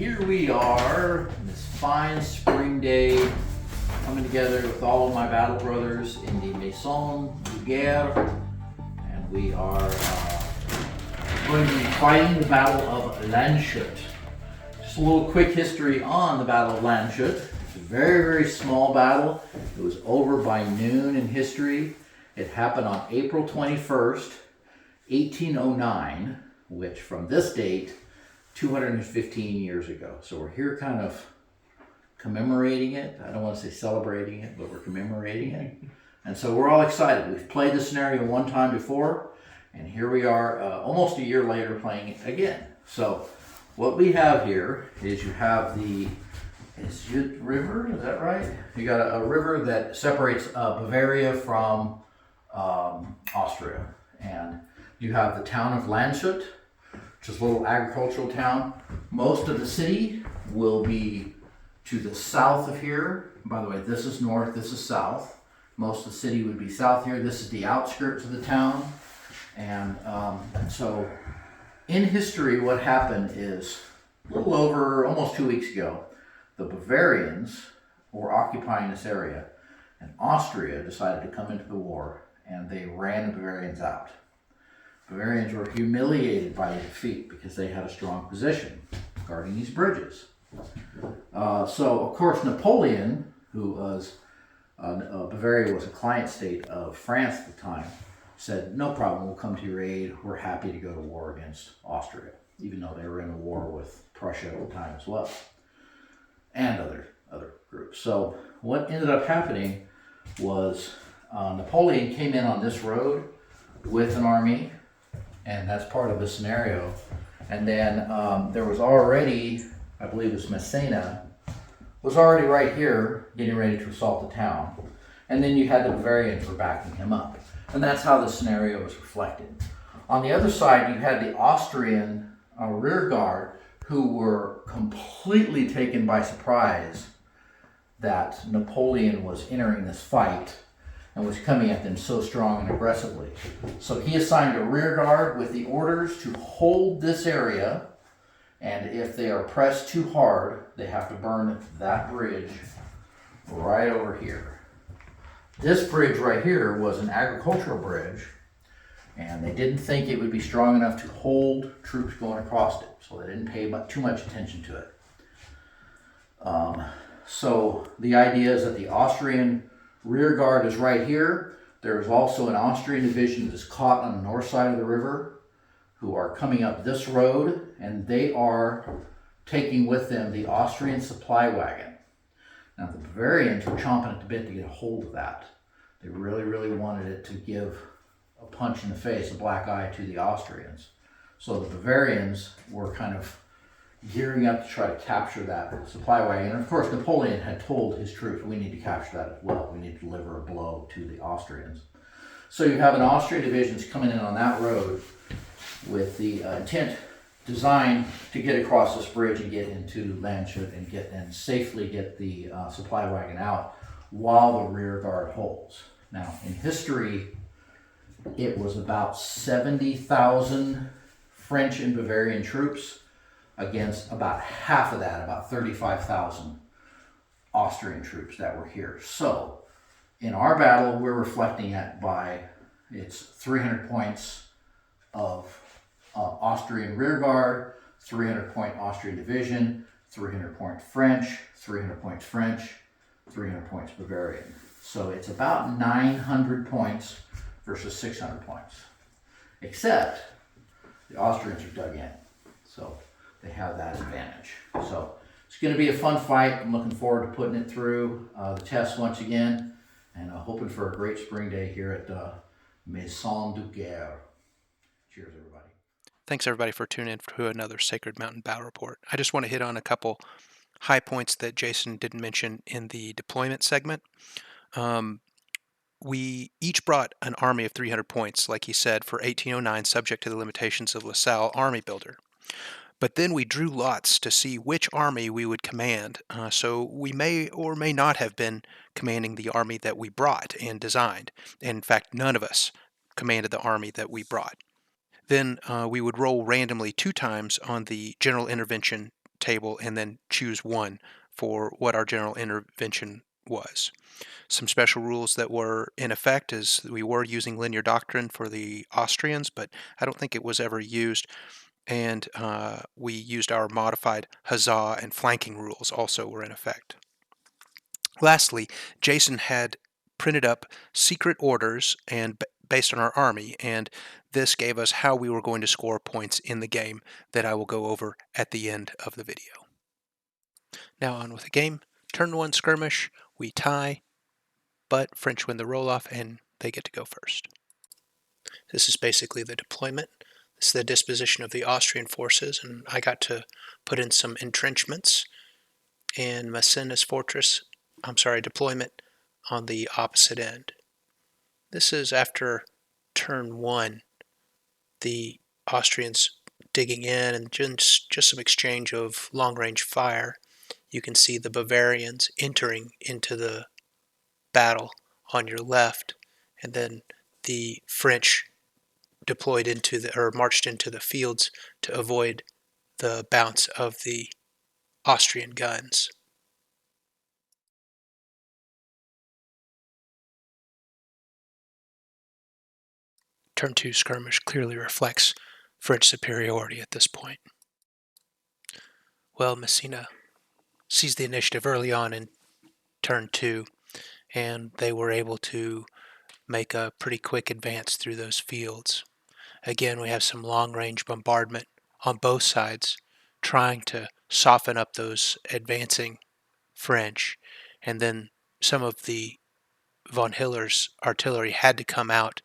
Here we are, on this fine spring day, coming together with all of my battle brothers in the Maison de Guerre, and we are going to be fighting the Battle of Landshut. Just a little quick history on the Battle of Landshut. It's a very, very small battle. It was over by noon in history. It happened on April 21st, 1809, which from this date, 215 years ago. So we're here kind of commemorating it. I don't want to say celebrating it, but we're commemorating it. And so we're all excited. We've played this scenario one time before, and here we are almost a year later playing it again. So what we have here is you have the Landshut River, is that right? You got a river that separates Bavaria from Austria. And you have the town of Landshut, which is a little agricultural town. Most of the city will be to the south of here. By the way, this is north, this is south. Most of the city would be south here. This is the outskirts of the town. And so in history, what happened is a little over, almost 2 weeks ago, the Bavarians were occupying this area, and Austria decided to come into the war, and they ran the Bavarians out. Bavarians were humiliated by the defeat because they had a strong position guarding these bridges. So, of course, Napoleon, who was, Bavaria was a client state of France at the time, said, no problem, we'll come to your aid. We're happy to go to war against Austria, even though they were in a war with Prussia at the time as well, and other groups. So what ended up happening was Napoleon came in on this road with an army, and that's part of the scenario. And then there was already, I believe it was Messina, was already right here getting ready to assault the town. And then you had the Bavarians were backing him up. And that's how the scenario was reflected. On the other side, you had the Austrian rear guard who were completely taken by surprise that Napoleon was entering this fight and was coming at them so strong and aggressively. So he assigned a rear guard with the orders to hold this area, and if they are pressed too hard, they have to burn that bridge right over here. This bridge right here was an agricultural bridge, and they didn't think it would be strong enough to hold troops going across it, so they didn't pay too much attention to it. So the idea is that the Austrian rear guard is right here. There is also an Austrian division that is caught on the north side of the river who are coming up this road, and they are taking with them the Austrian supply wagon. Now the Bavarians were chomping at the bit to get a hold of that. They really, really wanted it to give a punch in the face, a black eye to the Austrians. So the Bavarians were kind of gearing up to try to capture that supply wagon. And of course, Napoleon had told his troops, we need to capture that as well. We need to deliver a blow to the Austrians. So you have an Austrian division coming in on that road with the intent, designed to get across this bridge and get into Landshut and safely get the supply wagon out while the rear guard holds. Now, in history, it was about 70,000 French and Bavarian troops against about half of that, about 35,000 Austrian troops that were here. So in our battle, we're reflecting it by it's 300 points of Austrian rear guard, 300 point Austrian division, 300 point French, 300 points French, 300 points Bavarian. So it's about 900 points versus 600 points, except the Austrians are dug in. So they have that advantage. So it's going to be a fun fight. I'm looking forward to putting it through the test once again, and hoping for a great spring day here at Maison de Guerre. Cheers, everybody. Thanks, everybody, for tuning in to another Sacred Mountain Battle Report. I just want to hit on a couple high points that Jason didn't mention in the deployment segment. We each brought an army of 300 points, like he said, for 1809, subject to the limitations of LaSalle Army Builder. But then we drew lots to see which army we would command, so we may or may not have been commanding the army that we brought and designed. In fact, none of us commanded the army that we brought. Then we would roll randomly 2 times on the general intervention table and then choose one for what our general intervention was. Some special rules that were in effect is we were using linear doctrine for the Austrians, but I don't think it was ever used. And we used our modified huzzah and flanking rules also were in effect. Lastly, Jason had printed up secret orders and based on our army, and this gave us how we were going to score points in the game that I will go over at the end of the video. Now on with the game. Turn 1 skirmish, we tie, but French win the roll-off and they get to go first. This is basically the deployment. This is the disposition of the Austrian forces, and I got to put in some entrenchments and Massena's fortress, deployment on the opposite end. This is after turn 1, the Austrians digging in and just some exchange of long-range fire. You can see the Bavarians entering into the battle on your left, and then the French deployed into marched into the fields to avoid the bounce of the Austrian guns. Turn 2 skirmish clearly reflects French superiority at this point. Well, Messina seized the initiative early on in turn 2, and they were able to make a pretty quick advance through those fields. Again, we have some long-range bombardment on both sides, trying to soften up those advancing French, and then some of the von Hiller's artillery had to come out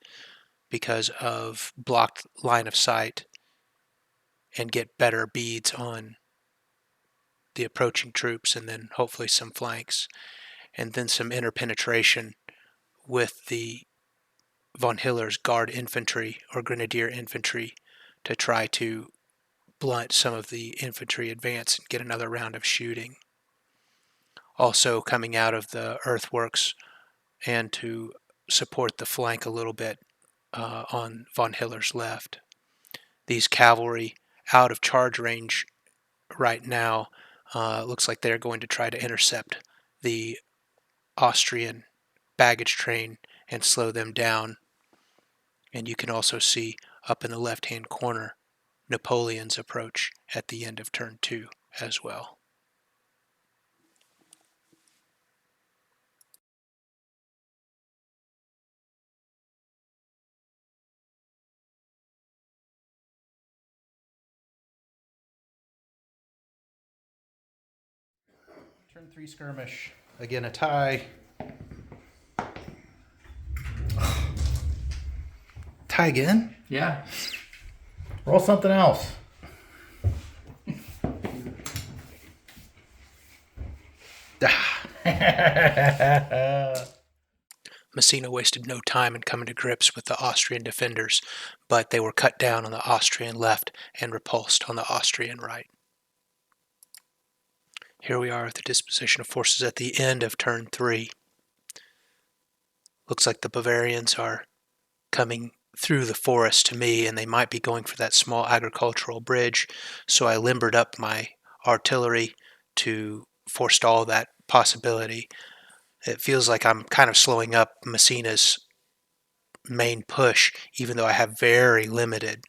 because of blocked line of sight and get better beads on the approaching troops, and then hopefully some flanks, and then some interpenetration with the von Hiller's guard infantry or grenadier infantry to try to blunt some of the infantry advance and get another round of shooting. Also coming out of the earthworks and to support the flank a little bit on von Hiller's left. These cavalry out of charge range right now looks like they're going to try to intercept the Austrian baggage train and slow them down. And you can also see up in the left-hand corner Napoleon's approach at the end of turn 2 as well. Turn 3 skirmish. Again, a tie. Tie again? Yeah. Roll something else. Messina wasted no time in coming to grips with the Austrian defenders, but they were cut down on the Austrian left and repulsed on the Austrian right. Here we are at the disposition of forces at the end of turn 3. Looks like the Bavarians are coming through the forest to me, and they might be going for that small agricultural bridge, so I limbered up my artillery to forestall that possibility. It feels like I'm kind of slowing up Messina's main push, even though I have very limited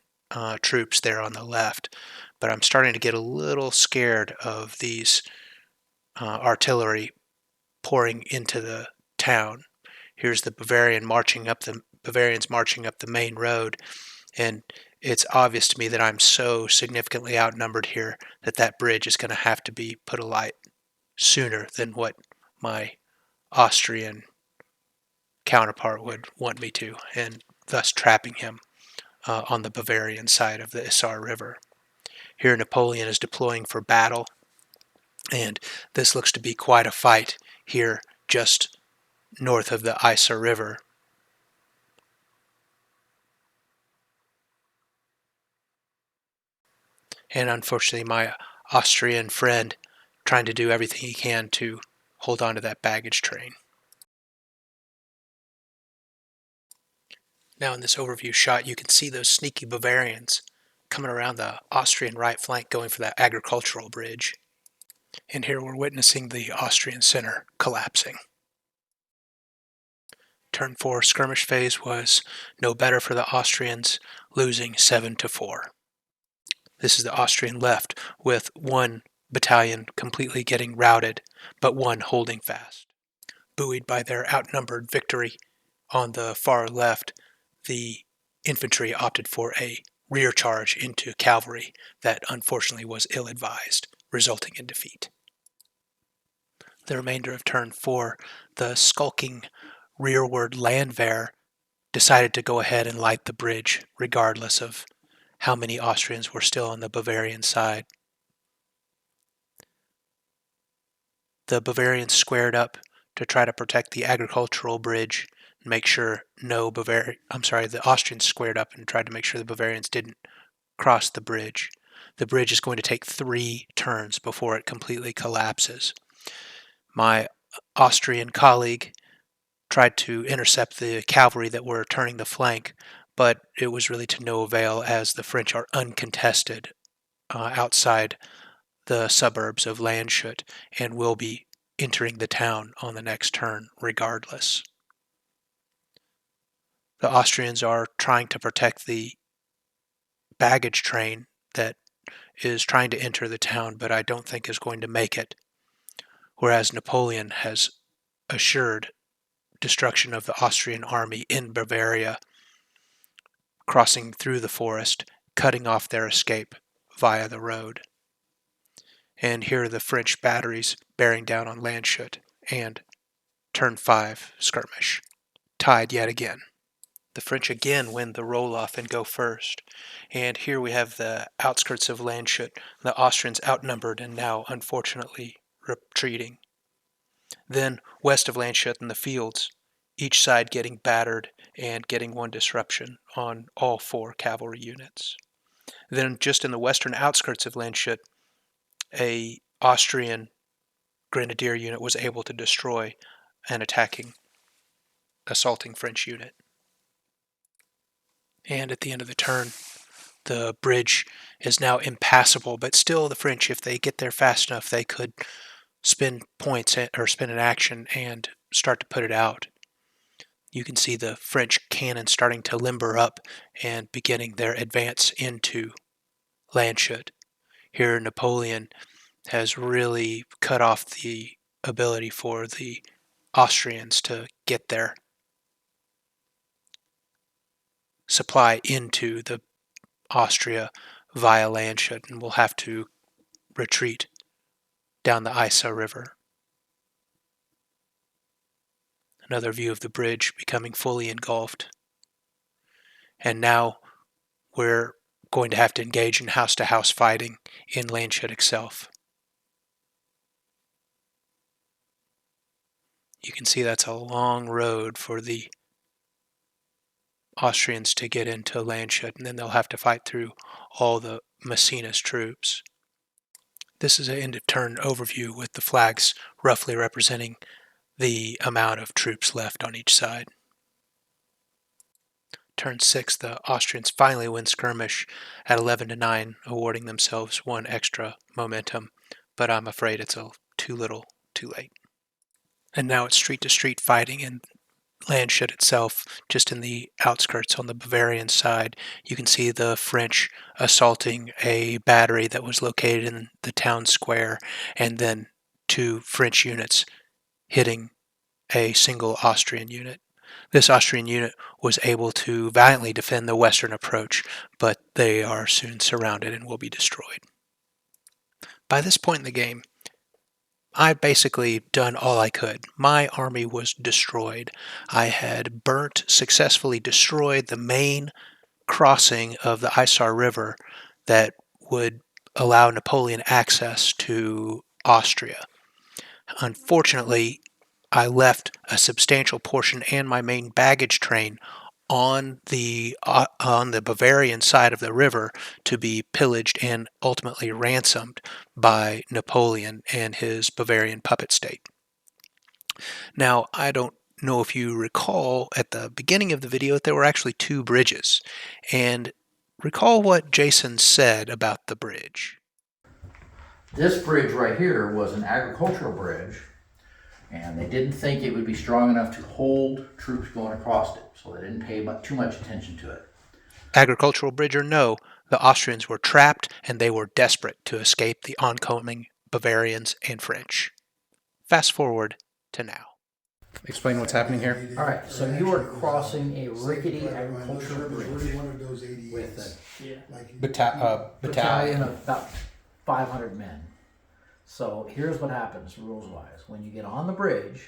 troops there on the left. But I'm starting to get a little scared of these artillery pouring into the town. Here's the Bavarians marching up the main road, and it's obvious to me that I'm so significantly outnumbered here that bridge is going to have to be put alight sooner than what my Austrian counterpart would want me to, and thus trapping him on the Bavarian side of the Isar River. Here Napoleon is deploying for battle, and this looks to be quite a fight here just north of the Isar River. And unfortunately, my Austrian friend trying to do everything he can to hold on to that baggage train. Now in this overview shot, you can see those sneaky Bavarians coming around the Austrian right flank going for that agricultural bridge. And here we're witnessing the Austrian center collapsing. Turn 4 skirmish phase was no better for the Austrians, losing 7-4. This is the Austrian left with one battalion completely getting routed, but one holding fast. Buoyed by their outnumbered victory on the far left, the infantry opted for a rear charge into cavalry that unfortunately was ill-advised, resulting in defeat. The remainder of turn 4, the skulking rearward Landwehr decided to go ahead and light the bridge, regardless of how many Austrians were still on the Bavarian side. The Bavarians squared up to try to protect the agricultural bridge and make sure the Austrians squared up and tried to make sure the Bavarians didn't cross the bridge. The bridge is going to take 3 turns before it completely collapses. My Austrian colleague tried to intercept the cavalry that were turning the flank, but it was really to no avail as the French are uncontested outside the suburbs of Landshut and will be entering the town on the next turn regardless. The Austrians are trying to protect the baggage train that is trying to enter the town, but I don't think is going to make it, whereas Napoleon has assured destruction of the Austrian army in Bavaria, crossing through the forest, cutting off their escape via the road. And here are the French batteries bearing down on Landshut and turn 5 skirmish. Tied yet again. The French again win the roll-off and go first. And here we have the outskirts of Landshut, the Austrians outnumbered and now unfortunately retreating. Then west of Landshut in the fields, each side getting battered and getting one disruption on all 4 cavalry units. Then just in the western outskirts of Landshut, a Austrian grenadier unit was able to destroy an assaulting French unit. And at the end of the turn, the bridge is now impassable, but still the French, if they get there fast enough, they could spin an action and start to put it out. You can see the French cannon starting to limber up and beginning their advance into Landshut. Here Napoleon has really cut off the ability for the Austrians to get their supply into the Austria via Landshut, and will have to retreat down the Isa River. Another view of the bridge becoming fully engulfed. And now we're going to have to engage in house-to-house fighting in Landshut itself. You can see that's a long road for the Austrians to get into Landshut, and then they'll have to fight through all the Massina's troops. This is an end-of-turn overview with the flags roughly representing the amount of troops left on each side. Turn 6, the Austrians finally win skirmish at 11-9, awarding themselves 1 extra momentum, but I'm afraid it's too little, too late. And now it's street-to-street fighting in Landshut itself, just in the outskirts on the Bavarian side. You can see the French assaulting a battery that was located in the town square, and then 2 French units hitting a single Austrian unit. This Austrian unit was able to valiantly defend the western approach, but they are soon surrounded and will be destroyed. By this point in the game, I'd basically done all I could. My army was destroyed. I had successfully destroyed the main crossing of the Isar River that would allow Napoleon access to Austria. Unfortunately, I left a substantial portion and my main baggage train on the Bavarian side of the river to be pillaged and ultimately ransomed by Napoleon and his Bavarian puppet state. Now, I don't know if you recall at the beginning of the video that there were actually 2 bridges, and recall what Jason said about the bridge. This bridge right here was an agricultural bridge, and they didn't think it would be strong enough to hold troops going across it, so they didn't pay too much attention to it. Agricultural bridge or no, the Austrians were trapped and they were desperate to escape the oncoming Bavarians and French. Fast forward to now. Explain what's happening here. All right, so you are crossing a rickety agricultural bridge with a battalion of about 500 men. So here's what happens rules-wise. When you get on the bridge,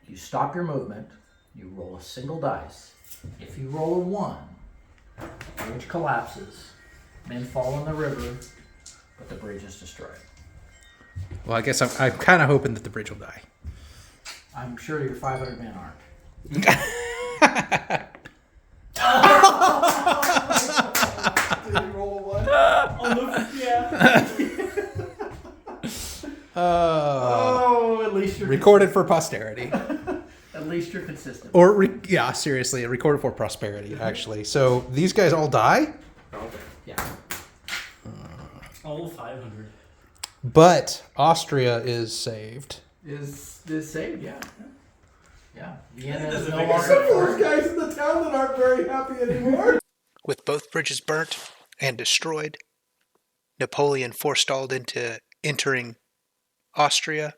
you stop your movement, you roll a single dice. If you roll a 1, the bridge collapses, men fall in the river, but the bridge is destroyed. Well, I guess I'm kind of hoping that the bridge will die. I'm sure your 500 men aren't. Did you roll a 1? Yeah. Oh, at least you're Recorded for posterity. At least you're consistent. Or, yeah, seriously, recorded for prosperity, actually. So these guys all die, Yeah. All 500. but Austria is saved. Is saved? Yeah. Yeah. Vienna Doesn't is no make longer sense. part. Guys in the town that aren't very happy anymore. With both bridges burnt and destroyed, Napoleon forestalled into entering Austria,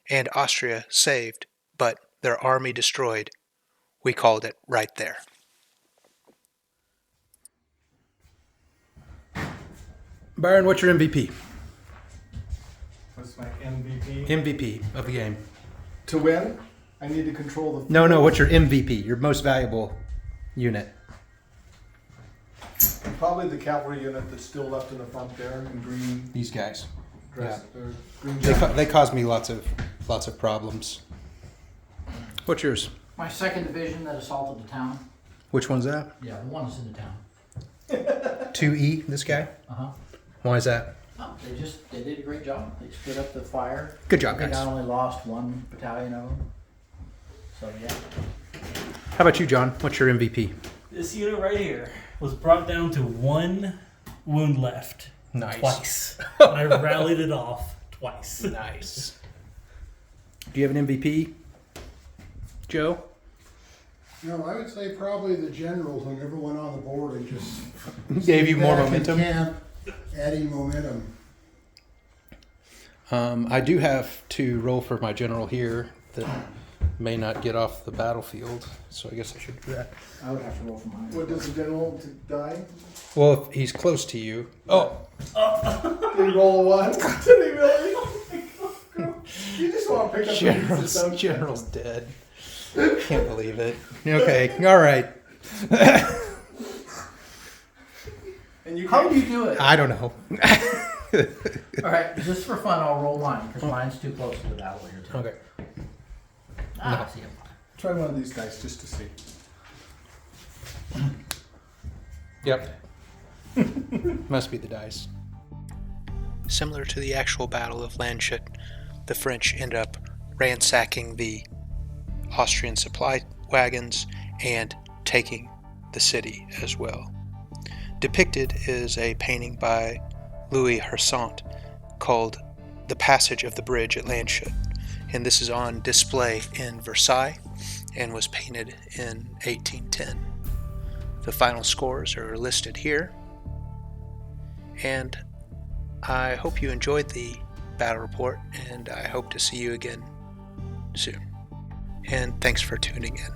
and Austria saved, but their army destroyed. We called it right there. Byron, what's your MVP? What's my MVP? MVP of the game. To win, I need to control the. No, what's your MVP? Your most valuable unit. Probably the cavalry unit that's still left in the front there in green These guys. dress. Or green They, jacket. they caused me lots of problems. What's yours? My 2nd division that assaulted the town. Which one's that? Yeah, the one that's in the town. 2E, this guy? Uh-huh. Why is that? Oh, they did a great job. They split up the fire. Good job, They guys. not only lost 1 battalion of them. So yeah. How about you, John? What's your MVP? This unit right here was brought down to 1 wound left. Nice. Twice. I rallied it off twice. Nice. Do you have an MVP, Joe? No, I would say probably the generals who never went on the board and just Gave you more back in momentum? camp, adding momentum. I do have to roll for my general here that may not get off the battlefield, so I guess I should do that. I would have to roll for mine. What does the general die? Well, if he's close to you. Oh, Did he roll a 1? Did he really? You just want to pick up the pieces, don't you? General's dead. Can't believe it. Okay, all right. And you How do you do it? I don't know. All right, just for fun, I'll roll mine because mine's too close to the battle here. Too. Okay. See, I'm fine. try one of these dice just to see. Yep. Must be the dice. Similar to the actual Battle of Landshut, the French end up ransacking the Austrian supply wagons and taking the city as well. Depicted is a painting by Louis Hersant called The Passage of the Bridge at Landshut, and this is on display in Versailles and was painted in 1810. The final scores are listed here, and I hope you enjoyed the battle report, and I hope to see you again soon. And thanks for tuning in.